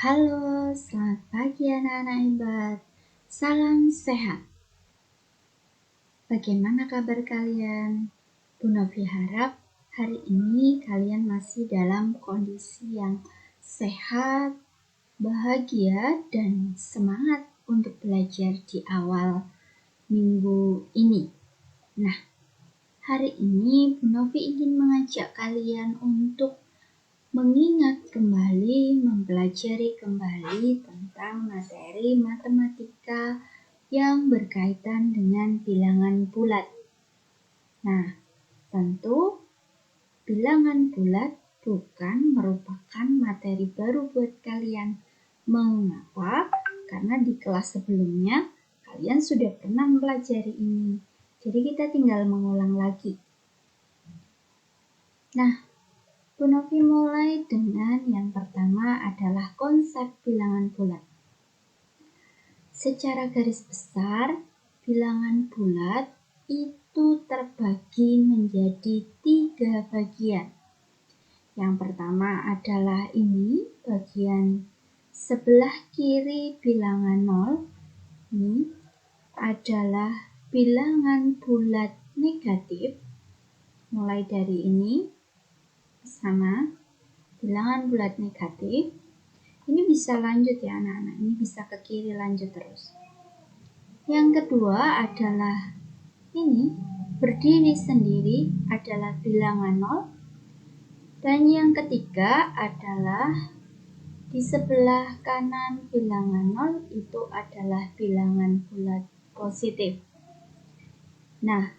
Halo, selamat pagi anak-anak hebat. Salam sehat. Bagaimana kabar kalian? Bu Novi harap hari ini kalian masih dalam kondisi yang sehat, bahagia, dan semangat untuk belajar di awal minggu ini. Nah, hari ini Bu Novi ingin mengajak kalian untuk mengingat kembali, mempelajari kembali tentang materi matematika yang berkaitan dengan bilangan bulat. Nah, tentu bilangan bulat bukan merupakan materi baru buat kalian. Mengapa? Karena di kelas sebelumnya kalian sudah pernah mempelajari ini. Jadi kita tinggal mengulang lagi. Nah, Bu Novi mulai dengan yang pertama adalah konsep bilangan bulat. Secara garis besar, bilangan bulat itu terbagi menjadi 3 bagian. Yang pertama adalah ini, bagian sebelah kiri bilangan 0. Ini adalah bilangan bulat negatif. Mulai dari ini sama bilangan bulat negatif. Ini bisa lanjut ya anak-anak, ini bisa ke kiri lanjut terus. Yang kedua adalah ini berdiri sendiri adalah bilangan 0. Dan yang ketiga adalah di sebelah kanan bilangan 0 itu adalah bilangan bulat positif. Nah,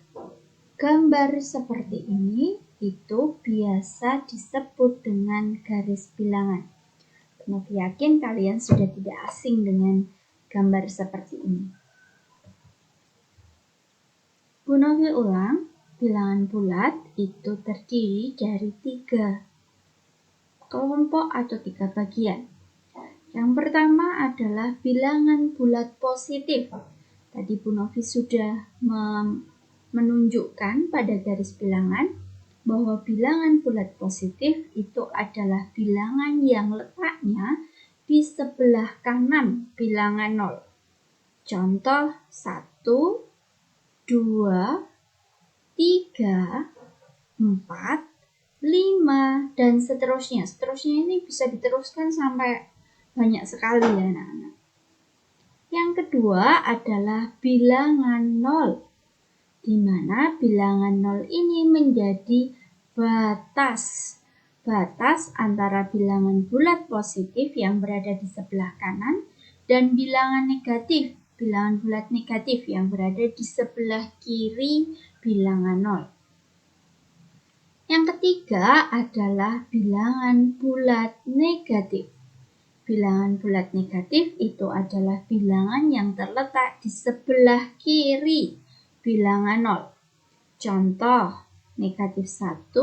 gambar seperti ini itu biasa disebut dengan garis bilangan. Novi yakin kalian sudah tidak asing dengan gambar seperti ini. Bu Novi ulang, bilangan bulat itu terdiri dari 3 kelompok atau 3 bagian. Yang pertama adalah bilangan bulat positif. Tadi Bu Novi sudah menunjukkan pada garis bilangan bahwa bilangan bulat positif itu adalah bilangan yang letaknya di sebelah kanan bilangan 0. Contoh 1, 2, 3, 4, 5, dan seterusnya. Seterusnya ini bisa diteruskan sampai banyak sekali ya anak-anak. Yang kedua adalah bilangan 0. Di mana bilangan 0 ini menjadi batas antara bilangan bulat positif yang berada di sebelah kanan dan bilangan bulat negatif yang berada di sebelah kiri bilangan 0. Yang ketiga adalah bilangan bulat negatif. Bilangan bulat negatif itu adalah bilangan yang terletak di sebelah kiri bilangan 0. Contoh, negatif 1,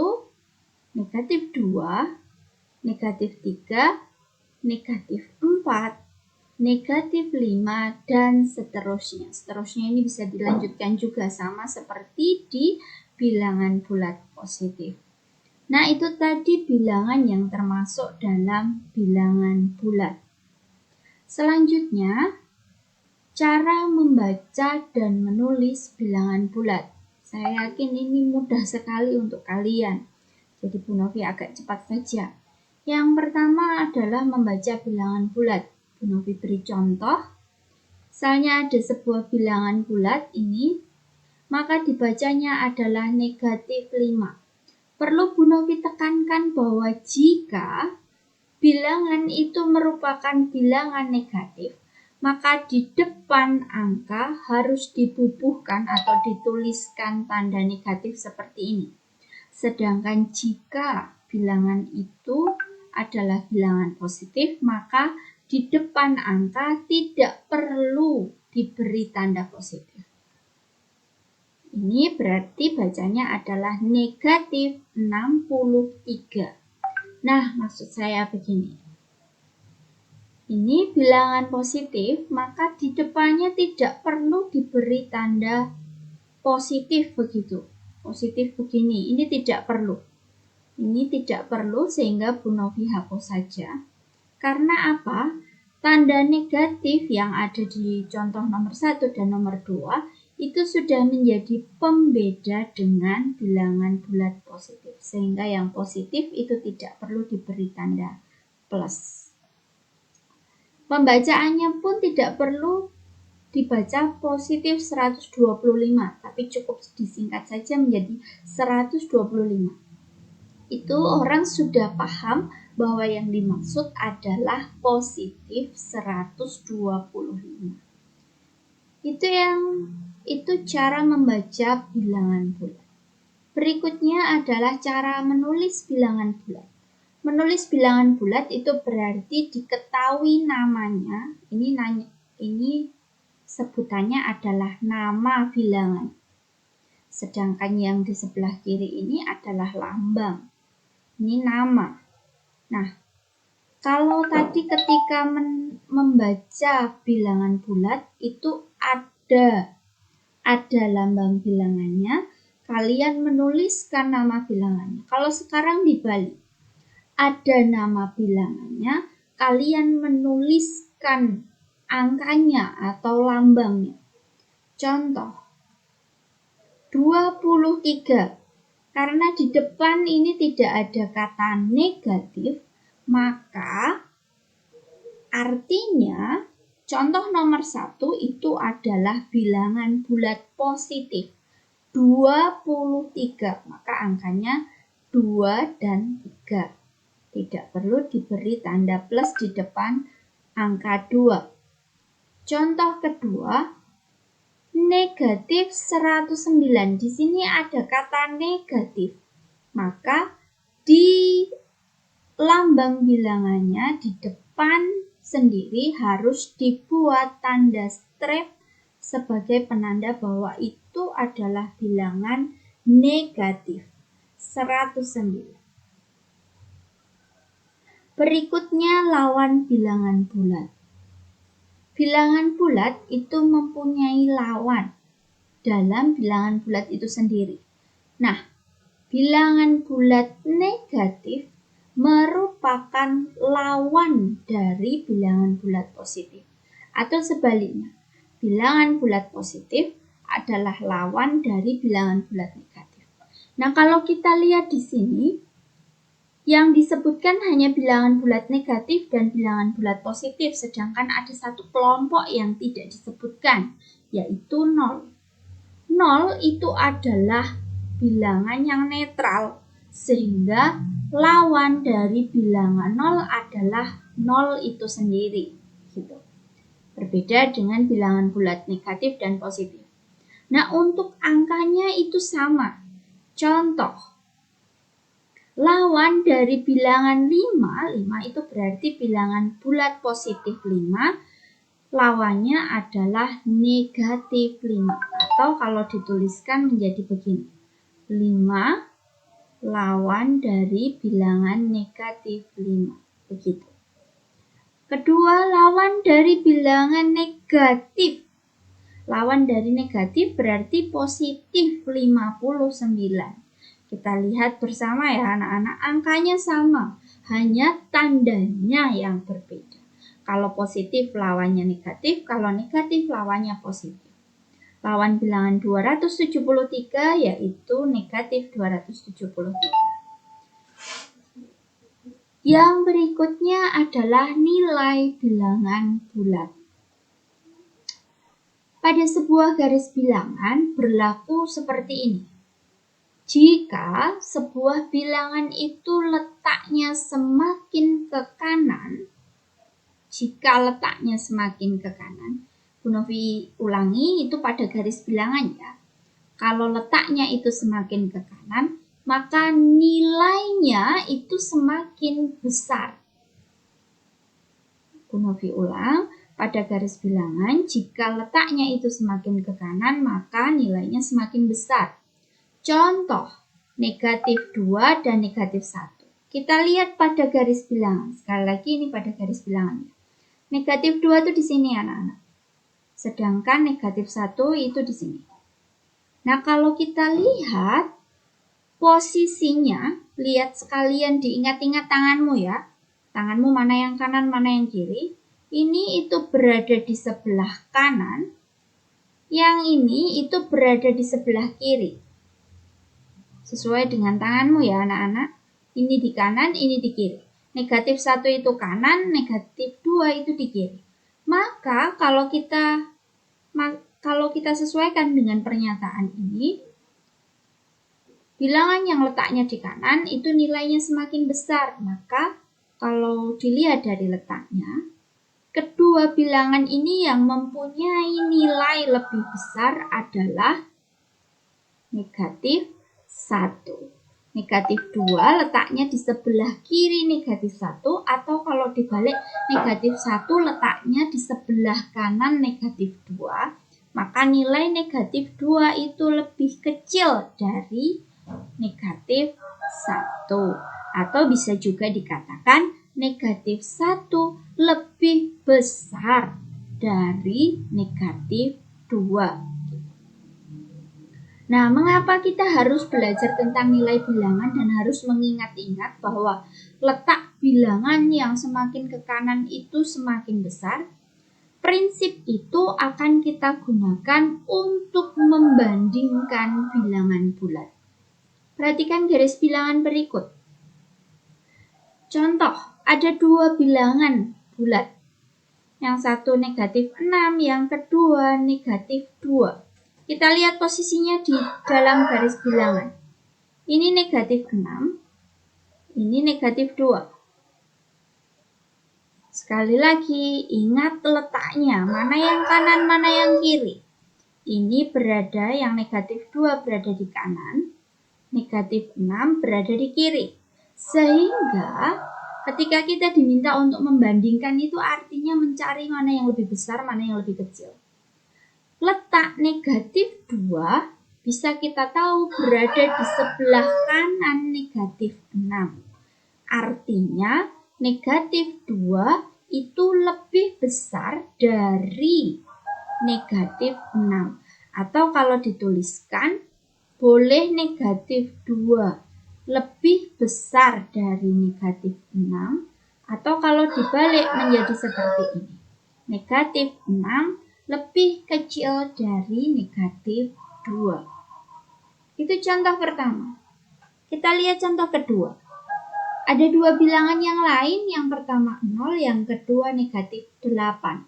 negatif 2, negatif 3, negatif 4, negatif 5, dan seterusnya. Seterusnya ini bisa dilanjutkan juga sama seperti di bilangan bulat positif. Nah, itu tadi bilangan yang termasuk dalam bilangan bulat. Selanjutnya, cara membaca dan menulis bilangan bulat. Saya yakin ini mudah sekali untuk kalian. Jadi Bu Novi agak cepat saja. Yang pertama adalah membaca bilangan bulat. Bu Novi beri contoh. Misalnya ada sebuah bilangan bulat ini, maka dibacanya adalah negatif 5. Perlu Bu Novi tekankan bahwa jika bilangan itu merupakan bilangan negatif, maka di depan angka harus dibubuhkan atau dituliskan tanda negatif seperti ini. Sedangkan jika bilangan itu adalah bilangan positif, maka di depan angka tidak perlu diberi tanda positif. Ini berarti bacanya adalah negatif 63. Nah, maksud saya begini. Ini bilangan positif, maka di depannya tidak perlu diberi tanda positif begitu. Positif begini, ini tidak perlu. Ini tidak perlu sehingga Bu Novi hapus saja. Karena apa? Tanda negatif yang ada di contoh nomor 1 dan nomor 2 itu sudah menjadi pembeda dengan bilangan bulat positif. Sehingga yang positif itu tidak perlu diberi tanda plus. Pembacaannya pun tidak perlu dibaca positif 125, tapi cukup disingkat saja menjadi 125. Itu orang sudah paham bahwa yang dimaksud adalah positif 125. Itu cara membaca bilangan bulat. Berikutnya adalah cara menulis bilangan bulat. Menulis bilangan bulat itu berarti diketahui namanya. Ini sebutannya adalah nama bilangan. Sedangkan yang di sebelah kiri ini adalah lambang. Ini nama. Nah, kalau tadi ketika membaca bilangan bulat itu ada lambang bilangannya, kalian menuliskan nama bilangannya. Kalau sekarang dibalik, ada nama bilangannya, kalian menuliskan angkanya atau lambangnya. Contoh, 23. Karena di depan ini tidak ada kata negatif, maka artinya contoh nomor 1 itu adalah bilangan bulat positif 23, maka angkanya 2 dan 3. Tidak perlu diberi tanda plus di depan angka 2. Contoh kedua, negatif 109. Di sini ada kata negatif. Maka di lambang bilangannya di depan sendiri harus dibuat tanda strip sebagai penanda bahwa itu adalah bilangan negatif 109. Berikutnya lawan bilangan bulat. Bilangan bulat itu mempunyai lawan dalam bilangan bulat itu sendiri. Nah, bilangan bulat negatif merupakan lawan dari bilangan bulat positif. Atau sebaliknya, bilangan bulat positif adalah lawan dari bilangan bulat negatif. Nah, kalau kita lihat di sini, yang disebutkan hanya bilangan bulat negatif dan bilangan bulat positif, sedangkan ada satu kelompok yang tidak disebutkan, yaitu 0. 0 itu adalah bilangan yang netral, sehingga lawan dari bilangan 0 adalah 0 itu sendiri. Gitu. Berbeda dengan bilangan bulat negatif dan positif. Nah, untuk angkanya itu sama. Contoh, lawan dari bilangan 5 itu berarti bilangan bulat positif 5, lawannya adalah negatif 5. Atau kalau dituliskan menjadi begini, 5 lawan dari bilangan negatif 5. Begitu. Kedua, lawan dari bilangan negatif. Lawan dari negatif berarti positif 59. Kita lihat bersama ya anak-anak, angkanya sama, hanya tandanya yang berbeda. Kalau positif lawannya negatif, kalau negatif lawannya positif. Lawan bilangan 273 yaitu negatif 273. Yang berikutnya adalah nilai bilangan bulat. Pada sebuah garis bilangan berlaku seperti ini. Jika sebuah bilangan itu letaknya semakin ke kanan, Bu Novi ulangi itu pada garis bilangan ya. Kalau letaknya itu semakin ke kanan, maka nilainya itu semakin besar. Bu Novi ulang, pada garis bilangan jika letaknya itu semakin ke kanan, maka nilainya semakin besar. Contoh, negatif 2 dan negatif 1. Kita lihat pada garis bilangan. Sekali lagi ini pada garis bilangannya. Negatif 2 itu di sini anak-anak. Sedangkan negatif 1 itu di sini. Nah, kalau kita lihat posisinya, lihat sekalian diingat-ingat tanganmu ya. tanganmu mana yang kanan, mana yang kiri. Ini itu berada di sebelah kanan, yang ini itu berada di sebelah kiri. Sesuai dengan tanganmu ya anak-anak. Ini di kanan, ini di kiri. Negatif 1 itu kanan, negatif 2 itu di kiri. Maka kalau kita sesuaikan dengan pernyataan ini, bilangan yang letaknya di kanan itu nilainya semakin besar. Maka kalau dilihat dari letaknya, kedua bilangan ini yang mempunyai nilai lebih besar adalah negatif 1. Negatif 2 letaknya di sebelah kiri negatif 1, atau kalau dibalik negatif 1 letaknya di sebelah kanan negatif 2, maka nilai negatif 2 itu lebih kecil dari negatif 1. Atau bisa juga dikatakan negatif 1 lebih besar dari negatif 2. Nah, mengapa kita harus belajar tentang nilai bilangan dan harus mengingat-ingat bahwa letak bilangan yang semakin ke kanan itu semakin besar? Prinsip itu akan kita gunakan untuk membandingkan bilangan bulat. Perhatikan garis bilangan berikut. Contoh, ada dua bilangan bulat. Yang satu negatif 6, yang kedua negatif 2. Kita lihat posisinya di dalam garis bilangan. Ini negatif 6, ini negatif 2. Sekali lagi, ingat letaknya, mana yang kanan, mana yang kiri. Ini berada, yang negatif 2 berada di kanan, negatif 6 berada di kiri. Sehingga ketika kita diminta untuk membandingkan itu artinya mencari mana yang lebih besar, mana yang lebih kecil. Letak negatif 2 bisa kita tahu berada di sebelah kanan negatif 6. Artinya negatif 2 itu lebih besar dari negatif 6. Atau kalau dituliskan, boleh negatif 2 lebih besar dari negatif 6. Atau kalau dibalik menjadi seperti ini. Negatif 6 lebih kecil dari negatif 2. Itu contoh pertama. Kita lihat contoh kedua. Ada dua bilangan yang lain, yang pertama 0, yang kedua negatif 8.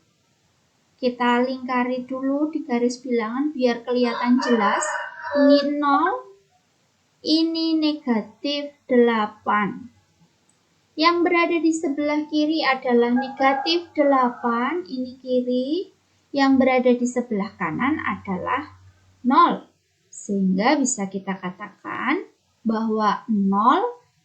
Kita lingkari dulu di garis bilangan biar kelihatan jelas. Ini 0, ini negatif 8. Yang berada di sebelah kiri adalah negatif 8, ini kiri. Yang berada di sebelah kanan adalah 0. Sehingga bisa kita katakan bahwa 0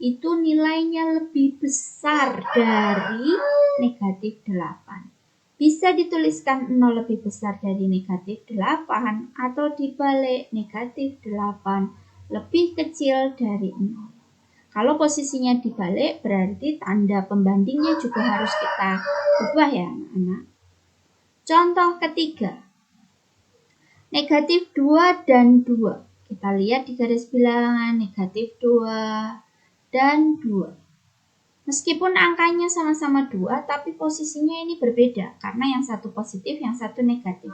itu nilainya lebih besar dari negatif 8. Bisa dituliskan 0 lebih besar dari negatif 8 atau dibalik negatif 8 lebih kecil dari 0. Kalau posisinya dibalik berarti tanda pembandingnya juga harus kita ubah ya anak-anak. Contoh ketiga, negatif 2 dan 2. Kita lihat di garis bilangan negatif 2 dan 2. Meskipun angkanya sama-sama 2, tapi posisinya ini berbeda karena yang satu positif, yang satu negatif.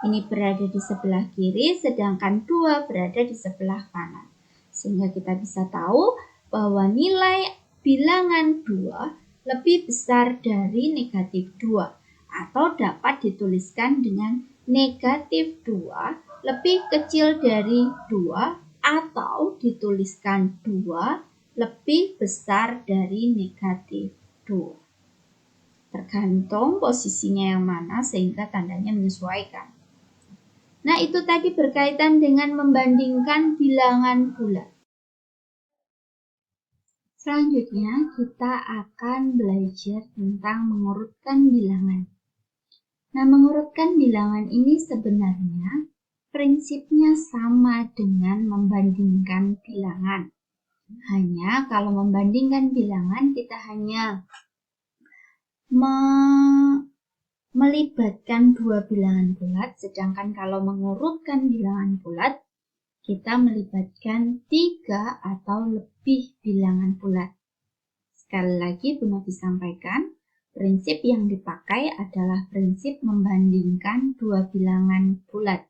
Ini berada di sebelah kiri, sedangkan 2 berada di sebelah kanan. Sehingga kita bisa tahu bahwa nilai bilangan 2 lebih besar dari negatif 2. Atau dapat dituliskan dengan negatif 2 lebih kecil dari 2, atau dituliskan 2 lebih besar dari negatif 2. Tergantung posisinya yang mana sehingga tandanya menyesuaikan. Nah, itu tadi berkaitan dengan membandingkan bilangan bulat. Selanjutnya kita akan belajar tentang mengurutkan bilangan. Nah, mengurutkan bilangan ini sebenarnya prinsipnya sama dengan membandingkan bilangan. Hanya kalau membandingkan bilangan kita hanya melibatkan dua bilangan bulat, sedangkan kalau mengurutkan bilangan bulat kita melibatkan 3 atau lebih bilangan bulat. Sekali lagi Bu Novi sampaikan, prinsip yang dipakai adalah prinsip membandingkan dua bilangan bulat.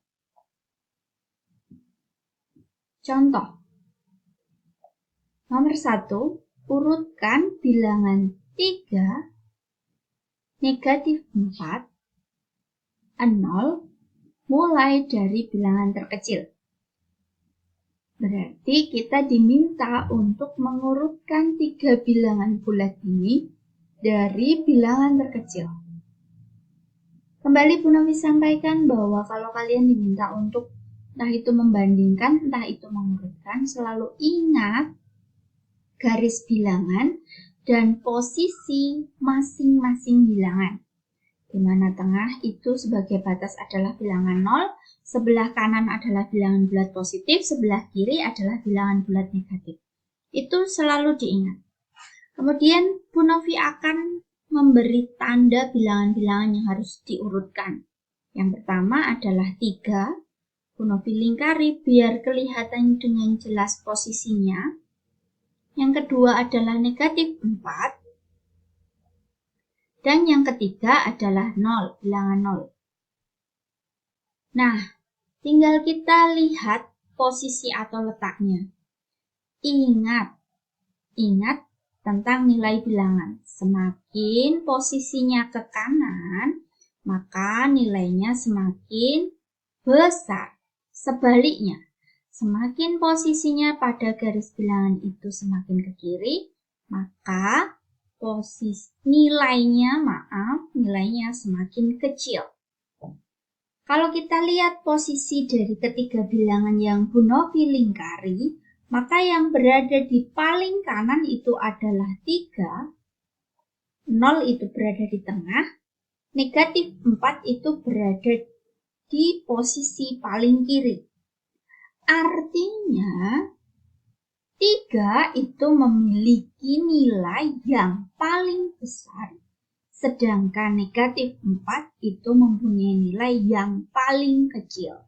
Contoh. Nomor 1, urutkan bilangan 3, negatif 4, 0, mulai dari bilangan terkecil. Berarti kita diminta untuk mengurutkan 3 bilangan bulat ini dari bilangan terkecil. Kembali Bu Novi sampaikan bahwa kalau kalian diminta untuk entah itu membandingkan, entah itu mengurutkan, selalu ingat garis bilangan dan posisi masing-masing bilangan. Di mana tengah itu sebagai batas adalah bilangan 0, sebelah kanan adalah bilangan bulat positif, sebelah kiri adalah bilangan bulat negatif. Itu selalu diingat. Kemudian Bu Novi akan memberi tanda bilangan-bilangan yang harus diurutkan. Yang pertama adalah 3. Bu Novi lingkari biar kelihatan dengan jelas posisinya. Yang kedua adalah negatif 4. Dan yang ketiga adalah 0, bilangan 0. Nah, tinggal kita lihat posisi atau letaknya. Ingat tentang nilai bilangan. Semakin posisinya ke kanan, maka nilainya semakin besar. Sebaliknya, semakin posisinya pada garis bilangan itu semakin ke kiri, maka nilainya semakin kecil. Kalau kita lihat posisi dari ketiga bilangan yang Bu Novi lingkari, maka yang berada di paling kanan itu adalah 3, 0 itu berada di tengah, negatif 4 itu berada di posisi paling kiri. Artinya, 3 itu memiliki nilai yang paling besar, sedangkan negatif 4 itu mempunyai nilai yang paling kecil.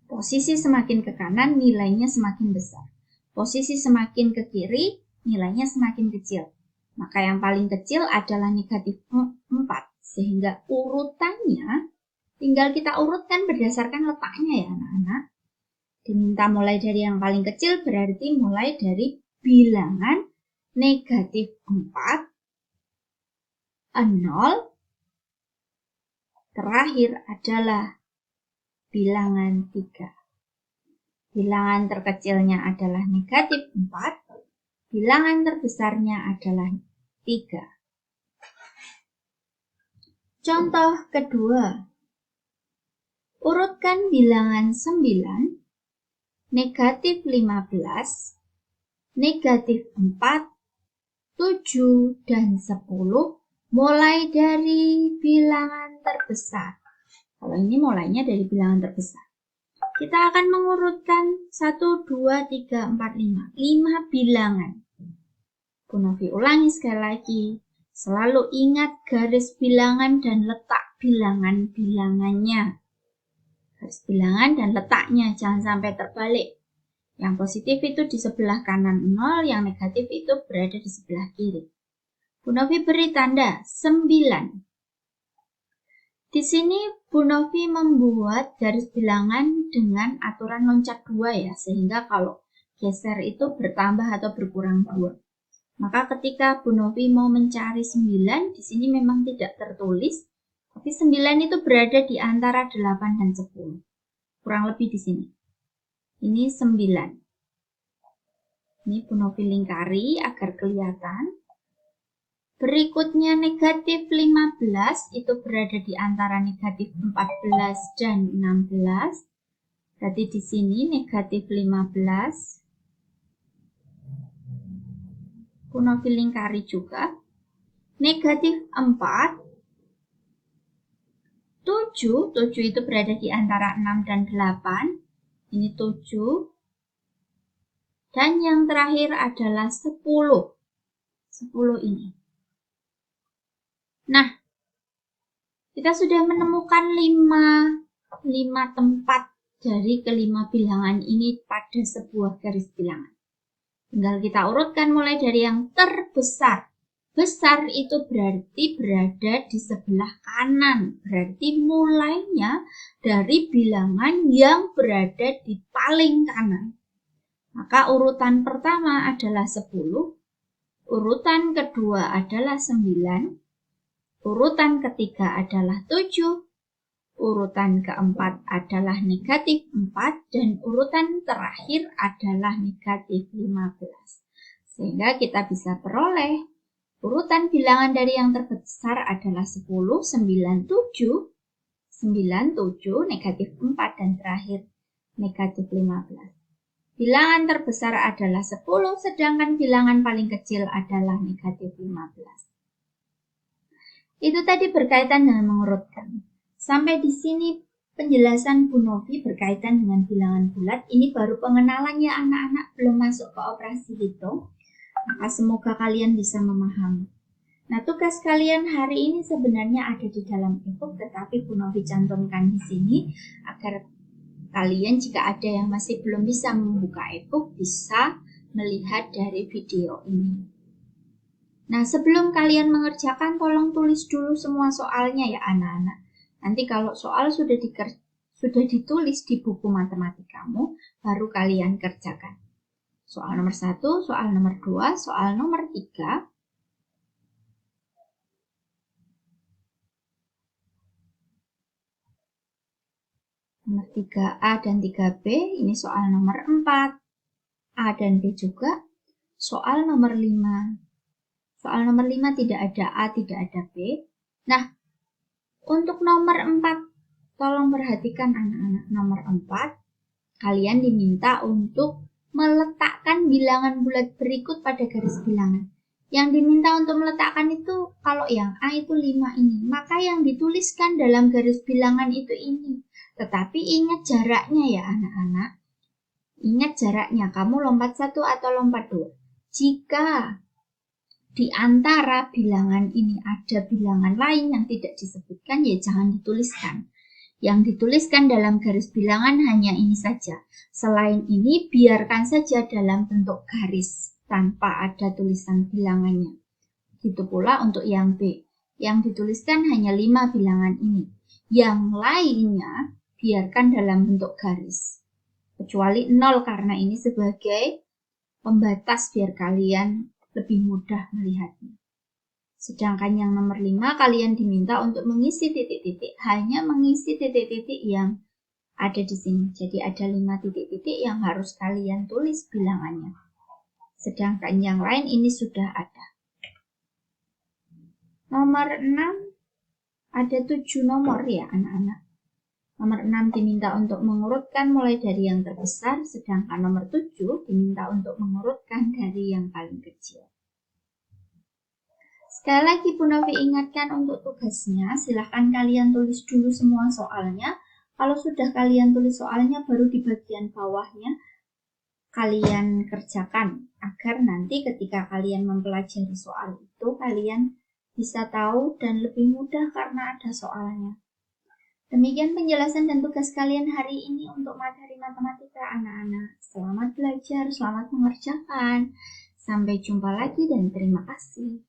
Posisi semakin ke kanan, nilainya semakin besar. Posisi semakin ke kiri, nilainya semakin kecil. Maka yang paling kecil adalah negatif 4, sehingga urutannya tinggal kita urutkan berdasarkan letaknya ya anak-anak. Diminta mulai dari yang paling kecil berarti mulai dari bilangan negatif 4, 0, terakhir adalah bilangan 3. Bilangan terkecilnya adalah negatif 4, bilangan terbesarnya adalah 3. Contoh kedua, urutkan bilangan 9, negatif 15, negatif 4, 7, dan 10 mulai dari bilangan terbesar. Kalau ini mulainya dari bilangan terbesar. Kita akan mengurutkan 1, 2, 3, 4, 5. 5 bilangan. Bu Novi ulangi sekali lagi. Selalu ingat garis bilangan dan letak bilangan-bilangannya. Garis bilangan dan letaknya, jangan sampai terbalik. Yang positif itu di sebelah kanan 0, yang negatif itu berada di sebelah kiri. Bu Novi beri tanda 9. Di sini Bu Novi membuat garis bilangan dengan aturan loncat 2 ya, sehingga kalau geser itu bertambah atau berkurang 2. Maka ketika Bu Novi mau mencari 9, di sini memang tidak tertulis, tapi 9 itu berada di antara 8 dan 10. Kurang lebih di sini. Ini 9. Ini Bu Novi lingkari agar kelihatan. Berikutnya negatif 15 itu berada di antara negatif 14 dan 16. Berarti di sini negatif 15. Bu Novi lingkari juga. Negatif 4. 7 itu berada di antara 6 dan 8. Ini 7. Dan yang terakhir adalah 10. 10 ini. Nah, kita sudah menemukan 5 tempat dari kelima bilangan ini pada sebuah garis bilangan. Tinggal kita urutkan mulai dari yang terbesar. Besar itu berarti berada di sebelah kanan. Berarti mulainya dari bilangan yang berada di paling kanan. Maka urutan pertama adalah 10. Urutan kedua adalah 9. Urutan ketiga adalah 7. Urutan keempat adalah negatif 4 dan urutan terakhir adalah negatif 15. Sehingga kita bisa peroleh urutan bilangan dari yang terbesar adalah 10, 9, 7, 9, 7, negatif 4 dan terakhir negatif 15. Bilangan terbesar adalah 10 sedangkan bilangan paling kecil adalah negatif 15. Itu tadi berkaitan dengan mengurutkan. Sampai di sini penjelasan Bu Novi berkaitan dengan bilangan bulat. Ini baru pengenalannya anak-anak, belum masuk ke operasi hitung. Maka semoga kalian bisa memahami. Nah, tugas kalian hari ini sebenarnya ada di dalam e-book, tetapi Bu Novi cantumkan di sini agar kalian jika ada yang masih belum bisa membuka e-book bisa melihat dari video ini. Nah, sebelum kalian mengerjakan, tolong tulis dulu semua soalnya ya anak-anak. Nanti kalau soal sudah ditulis di buku matematikamu, baru kalian kerjakan. Soal nomor 1, soal nomor 2, soal nomor 3. Nomor 3A dan 3B, ini soal nomor 4. A dan B juga. Soal nomor 5. Soal nomor 5 tidak ada A, tidak ada B. Nah, untuk nomor 4, tolong perhatikan anak-anak. Nomor 4, kalian diminta untuk meletakkan bilangan bulat berikut pada garis bilangan. Yang diminta untuk meletakkan itu, kalau yang A itu 5 ini, maka yang dituliskan dalam garis bilangan itu ini. Tetapi ingat jaraknya ya anak-anak. Ingat jaraknya, kamu lompat 1 atau lompat 2. Jika di antara bilangan ini ada bilangan lain yang tidak disebutkan, ya jangan dituliskan. Yang dituliskan dalam garis bilangan hanya ini saja. Selain ini, biarkan saja dalam bentuk garis tanpa ada tulisan bilangannya. Gitu pula untuk yang B. Yang dituliskan hanya 5 bilangan ini. Yang lainnya, biarkan dalam bentuk garis. Kecuali 0 karena ini sebagai pembatas biar kalian lebih mudah melihatnya. Sedangkan yang nomor 5 kalian diminta untuk mengisi titik-titik, hanya mengisi titik-titik yang ada di sini. Jadi ada 5 titik-titik yang harus kalian tulis bilangannya. Sedangkan yang lain ini sudah ada. Nomor 6 ada 7 nomor ya anak-anak. Nomor 6 diminta untuk mengurutkan mulai dari yang terbesar, sedangkan nomor 7 diminta untuk mengurutkan dari yang paling kecil. Sekali lagi Bu Novi ingatkan untuk tugasnya, silahkan kalian tulis dulu semua soalnya. Kalau sudah kalian tulis soalnya, baru di bagian bawahnya kalian kerjakan. Agar nanti ketika kalian mempelajari soal itu, kalian bisa tahu dan lebih mudah karena ada soalnya. Demikian penjelasan dan tugas kalian hari ini untuk materi matematika anak-anak. Selamat belajar, selamat mengerjakan. Sampai jumpa lagi dan terima kasih.